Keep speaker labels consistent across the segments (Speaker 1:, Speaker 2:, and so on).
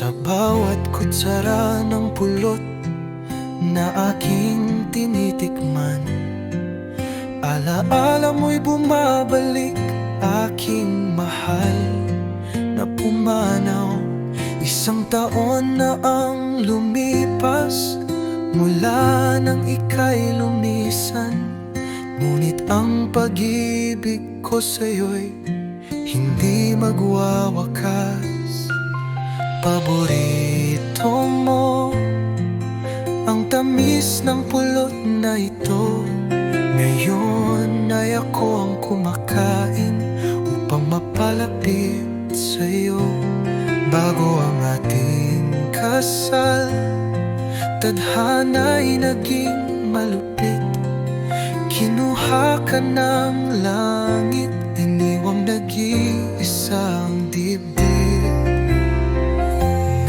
Speaker 1: Sa bawat kutsara ng pulot na aking tinitikman, alaala mo'y bumabalik, aking mahal na pumanaw. Isang taon na ang lumipas mula nang ika'y lumisan, ngunit ang pag-ibig ko sa'yo'y hindi magwawakas. Paborito mo ang tamis ng pulot na ito. Ngayon ay ako ang kumakain upang mapalapit sa'yo. Bago ang ating kasal, tadhana'y naging malupit. Kinuha ka ng langit, iniwang nag-iisang dibdib.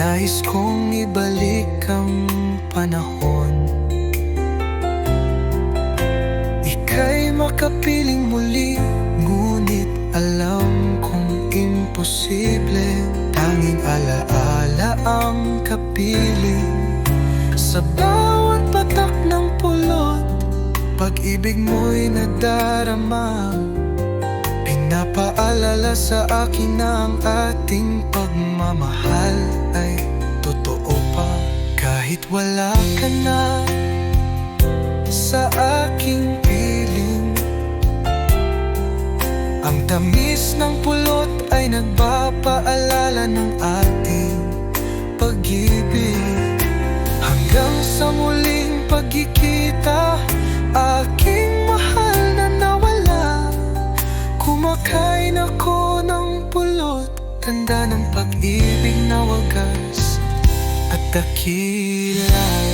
Speaker 1: Nais kong ibalik ang panahon, ika'y makapiling muli, ngunit alam kong imposible. Tanging alaala ang kapiling sa bawat patak ng pulot. Pag-ibig mo'y nadarama, pinapaalala sa akin na ang ating pagmamahal ay totoo pa. Kahit wala ka na sa aking piling, ang tamis ng pulot ay nagpapaalala ng ating pag-ibig. Hanggang sa muling pagkikita, aking mahal na nawala. Kumakain ako ng pulot, tanda ng pag-ibig na wagas at dakila.